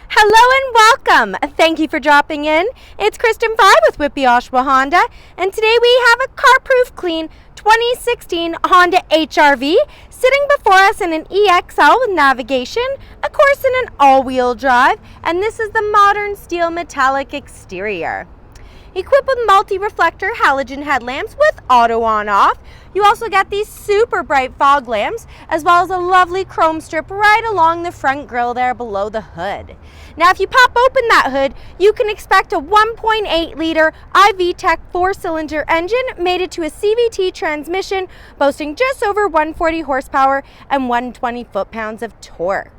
Hello and welcome. Thank you for dropping in. It's Kristen Fry with WHITBY OSHAWA Honda, and today we have a car-proof clean 2016 Honda HR-V sitting before us in an EXL with navigation, of course in an all-wheel drive, and this is the modern steel metallic exterior. Equipped with multi-reflector halogen headlamps with auto on-off, you also get these super bright fog lamps, as well as a lovely chrome strip right along the front grille there below the hood. Now if you pop open that hood, you can expect a 1.8 liter iVTEC 4-cylinder engine mated to a CVT transmission, boasting just over 140 horsepower and 120 foot-pounds of torque.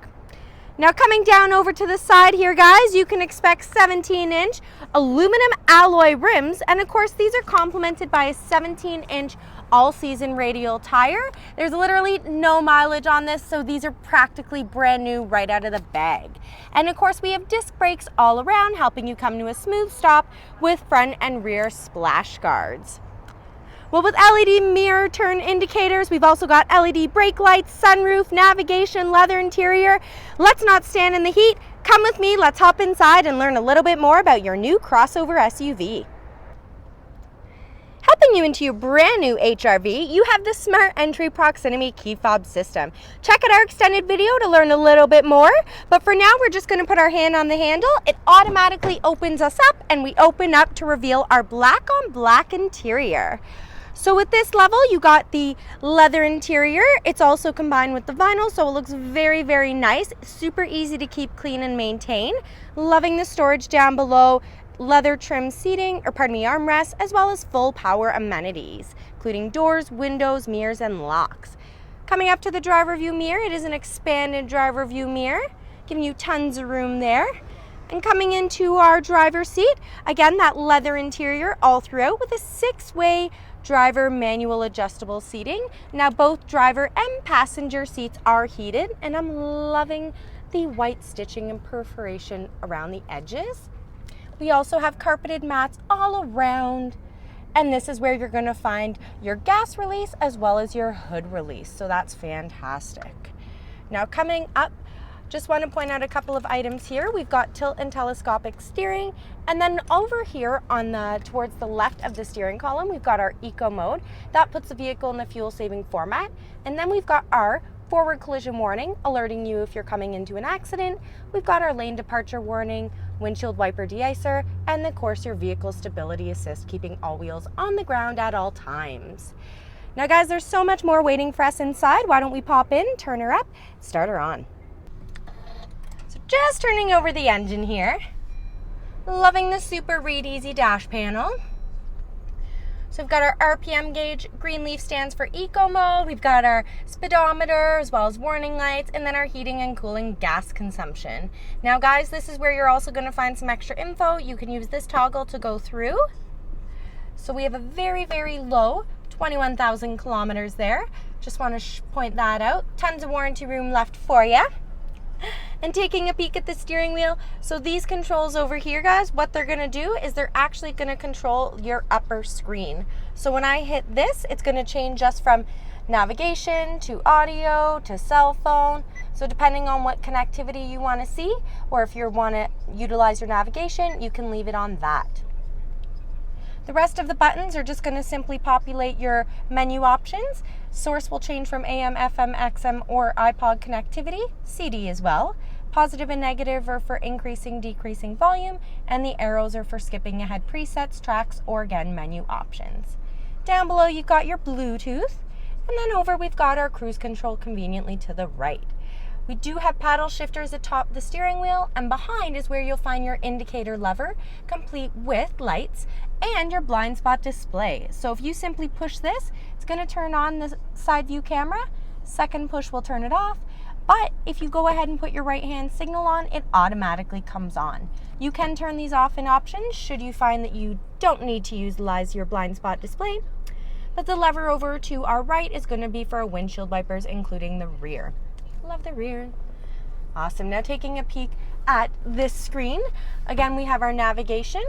Now coming down over to the side here, guys, you can expect 17-inch aluminum alloy rims, and of course these are complemented by a 17-inch all-season radial tire. There's literally no mileage on this, so these are practically brand new right out of the bag. And of course we have disc brakes all around, helping you come to a smooth stop with front and rear splash guards. Well, with LED mirror turn indicators, we've also got LED brake lights, sunroof, navigation, leather interior. Let's not stand in the heat. Come with me, let's hop inside and learn a little bit more about your new crossover SUV. Helping you into your brand new HR-V, you have the Smart Entry Proximity Key Fob system. Check out our extended video to learn a little bit more, but for now we're just going to put our hand on the handle. It automatically opens us up and we open up to reveal our black on black interior. So with this level, you got the leather interior. It's also combined with the vinyl, so it looks very, very nice. Super easy to keep clean and maintain. Loving the storage down below, leather trim seating, armrests, as well as full power amenities, including doors, windows, mirrors, and locks. Coming up to the driver view mirror, it is an expanded driver view mirror, giving you tons of room there. And coming into our driver's seat, again, that leather interior all throughout with a 6-way driver manual adjustable seating. Now both driver and passenger seats are heated, and I'm loving the white stitching and perforation around the edges. We also have carpeted mats all around, and this is where you're going to find your gas release as well as your hood release, so that's fantastic. Now coming up, just want to point out a couple of items here. We've got tilt and telescopic steering, and then over here on towards the left of the steering column, we've got our eco mode. That puts the vehicle in the fuel saving format. And then we've got our forward collision warning, alerting you if you're coming into an accident. We've got our lane departure warning, windshield wiper deicer, and of course your vehicle stability assist, keeping all wheels on the ground at all times. Now guys, there's so much more waiting for us inside. Why don't we pop in, turn her up, start her on. Just turning over the engine here. Loving the super read easy dash panel. So we've got our RPM gauge, green leaf stands for eco mode. We've got our speedometer as well as warning lights, and then our heating and cooling gas consumption. Now guys, this is where you're also going to find some extra info. You can use this toggle to go through. So we have a very, very low 21,000 kilometers there. Just want to point that out. Tons of warranty room left for you. And taking a peek at the steering wheel, so these controls over here, guys, what they're going to do is they're actually going to control your upper screen. So when I hit this, it's going to change us from navigation to audio to cell phone. So depending on what connectivity you want to see, or if you want to utilize your navigation, you can leave it on that. The rest of the buttons are just going to simply populate your menu options. Source will change from AM, FM, XM, or iPod connectivity, CD as well. Positive and negative are for increasing, decreasing volume, and the arrows are for skipping ahead presets, tracks, or again, menu options. Down below you've got your Bluetooth, and then over we've got our cruise control conveniently to the right. We do have paddle shifters atop the steering wheel, and behind is where you'll find your indicator lever, complete with lights, and your blind spot display. So if you simply push this, it's going to turn on the side view camera. Second push will turn it off, but if you go ahead and put your right hand signal on, it automatically comes on. You can turn these off in options should you find that you don't need to utilize your blind spot display, but the lever over to our right is going to be for our windshield wipers, including the rear. Love the rear. Awesome. Now taking a peek at this screen, again we have our navigation.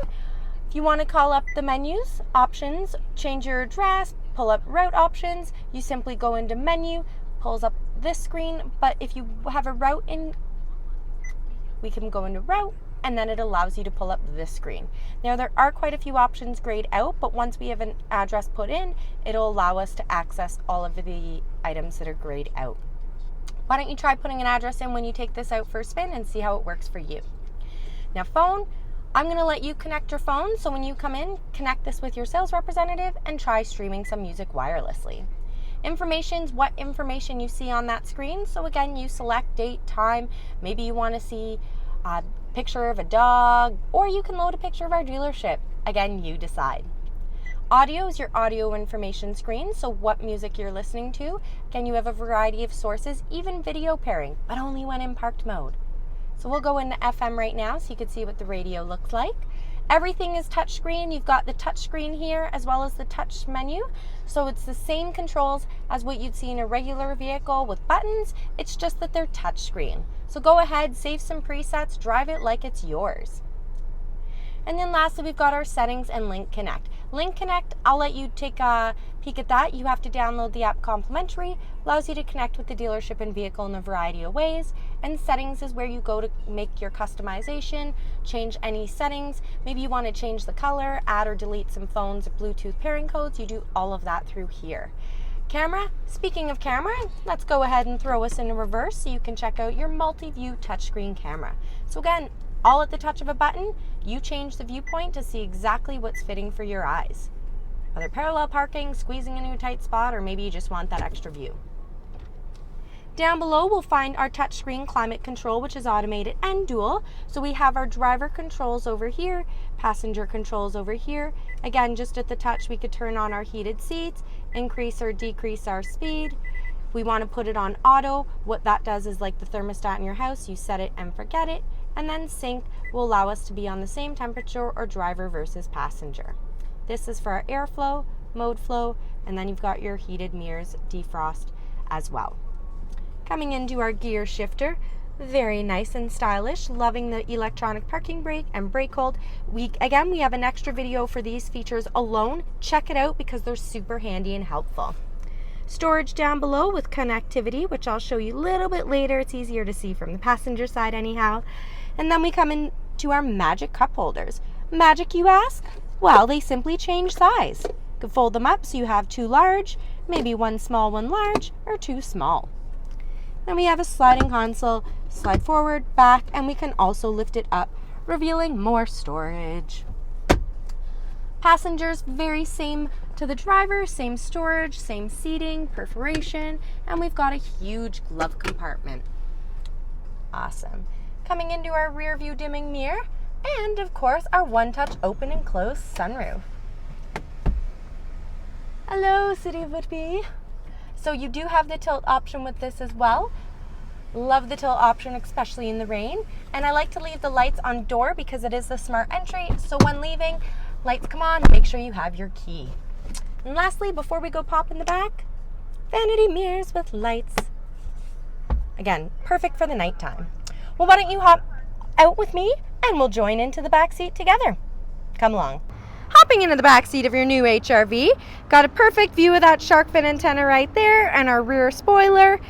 If you want to call up the menus, options, change your address, pull up route options, you simply go into menu, pulls up this screen. But if you have a route in we can go into route, and then it allows you to pull up this screen. Now there are quite a few options grayed out, but once we have an address put in, it'll allow us to access all of the items that are grayed out. Why don't you try putting an address in when you take this out for a spin and see how it works for you. Now phone, I'm going to let you connect your phone, so when you come in, connect this with your sales representative and try streaming some music wirelessly. Information's what information you see on that screen. So again, you select date, time, maybe you want to see a picture of a dog, or you can load a picture of our dealership. Again, you decide. Audio is your audio information screen, so what music you're listening to. Again, you have a variety of sources, even video pairing, but only when in parked mode. So we'll go into FM right now so you can see what the radio looks like. Everything is touchscreen. You've got the touchscreen here as well as the touch menu. So it's the same controls as what you'd see in a regular vehicle with buttons. It's just that they're touchscreen. So go ahead, save some presets, drive it like it's yours. And then lastly, we've got our settings and Link Connect. Link Connect, I'll let you take a peek at that. You have to download the app complimentary. Allows you to connect with the dealership and vehicle in a variety of ways. And settings is where you go to make your customization, change any settings. Maybe you want to change the color, add or delete some phones or Bluetooth pairing codes. You do all of that through here. Camera, speaking of camera, let's go ahead and throw us in reverse so you can check out your multi-view touchscreen camera. So again, all at the touch of a button, you change the viewpoint to see exactly what's fitting for your eyes. Whether parallel parking, squeezing into a tight spot, or maybe you just want that extra view. Down below, we'll find our touchscreen climate control, which is automated and dual. So we have our driver controls over here, passenger controls over here. Again, just at the touch, we could turn on our heated seats, increase or decrease our speed. We want to put it on auto. What that does is like the thermostat in your house, you set it and forget it. And then sync will allow us to be on the same temperature or driver versus passenger. This is for our airflow, mode flow, and then you've got your heated mirrors, defrost as well. Coming into our gear shifter, very nice and stylish, loving the electronic parking brake and brake hold. We have an extra video for these features alone. Check it out because they're super handy and helpful. Storage down below with connectivity, which I'll show you a little bit later. It's easier to see from the passenger side anyhow. And then we come into our magic cup holders. Magic, you ask? Well, they simply change size. You can fold them up so you have two large, maybe one small, one large, or two small. Then we have a sliding console, slide forward, back, and we can also lift it up, revealing more storage. Passengers, very same to the driver, same storage, same seating, perforation, and we've got a huge glove compartment. Awesome. Coming into our rear view dimming mirror, and of course our one-touch open and close sunroof. Hello, City of Whitby. So you do have the tilt option with this as well. Love the tilt option, especially in the rain. And I like to leave the lights on door because it is the smart entry. So when leaving, lights come on, make sure you have your key. And lastly, before we go pop in the back, vanity mirrors with lights. Again, perfect for the nighttime. Well, why don't you hop out with me and we'll join into the back seat together. Come along. Hopping into the back seat of your new HRV, got a perfect view of that shark fin antenna right there and our rear spoiler.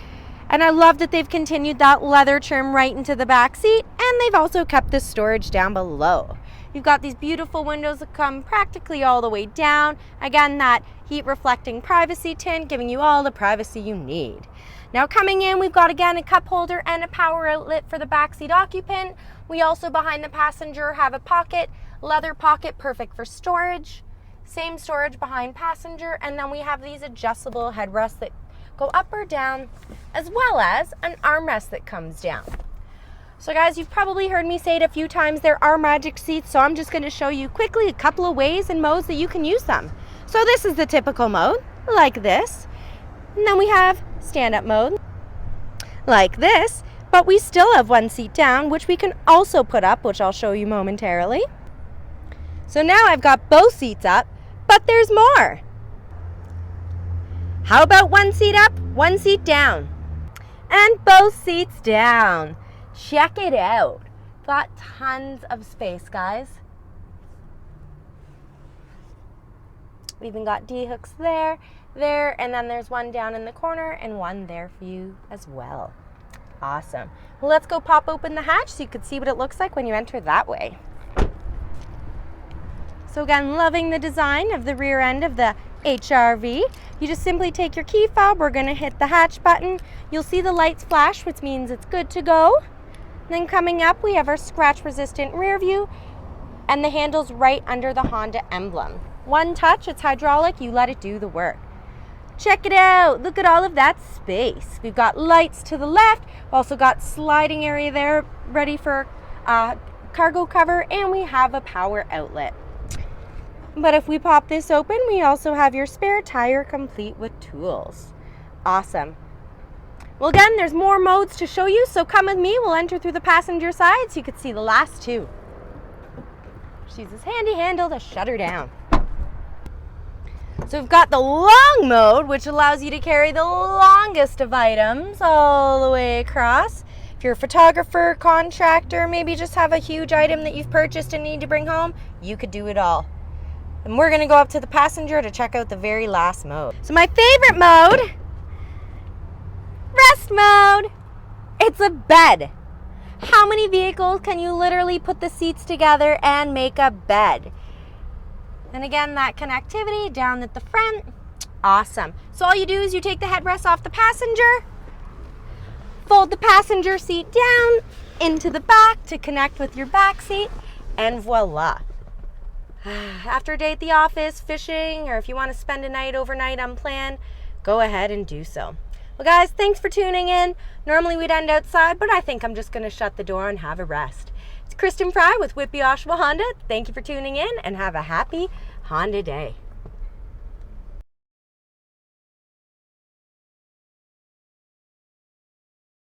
And I love that they've continued that leather trim right into the back seat, and they've also kept the storage down below. You've got these beautiful windows that come practically all the way down. Again, that heat reflecting privacy tint, giving you all the privacy you need. Now coming in, we've got again a cup holder and a power outlet for the backseat occupant. We also behind the passenger have a pocket, leather pocket, perfect for storage. Same storage behind passenger, and then we have these adjustable headrests that go up or down, as well as an armrest that comes down. So guys, you've probably heard me say it a few times, there are magic seats, so I'm just going to show you quickly a couple of ways and modes that you can use them. So this is the typical mode, like this. And then we have stand-up mode, like this, but we still have one seat down, which we can also put up, which I'll show you momentarily. So now I've got both seats up, but there's more. How about one seat up, one seat down? And both seats down. Check it out. Got tons of space, guys. We even got D-hooks there, and then there's one down in the corner and one there for you as well. Awesome. Well, let's go pop open the hatch so you can see what it looks like when you enter that way. So again, loving the design of the rear end of the HRV. You just simply take your key fob, we're gonna hit the hatch button. You'll see the lights flash, which means it's good to go. Then coming up, we have our scratch resistant rear view and the handle's right under the Honda emblem. One touch, it's hydraulic, you let it do the work. Check it out, look at all of that space. We've got lights to the left, we've also got sliding area there ready for cargo cover, and we have a power outlet. But if we pop this open, we also have your spare tire complete with tools. Awesome. Well, again, there's more modes to show you, so come with me. We'll enter through the passenger side so you can see the last two. Just use this handy handle to shut her down. So we've got the long mode, which allows you to carry the longest of items all the way across. If you're a photographer, contractor, maybe just have a huge item that you've purchased and need to bring home, you could do it all. And we're gonna go up to the passenger to check out the very last mode. So my favorite mode, rest mode. It's a bed. How many vehicles can you literally put the seats together and make a bed? And again, that connectivity down at the front, awesome. So all you do is you take the headrest off the passenger, fold the passenger seat down into the back to connect with your back seat, and voila. After a day at the office, fishing, or if you want to spend a night overnight unplanned, go ahead and do so. Well guys, thanks for tuning in. Normally we'd end outside, but I think I'm just going to shut the door and have a rest. It's Kristen Fry with WHITBY Oshawa Honda. Thank you for tuning in and have a happy Honda day.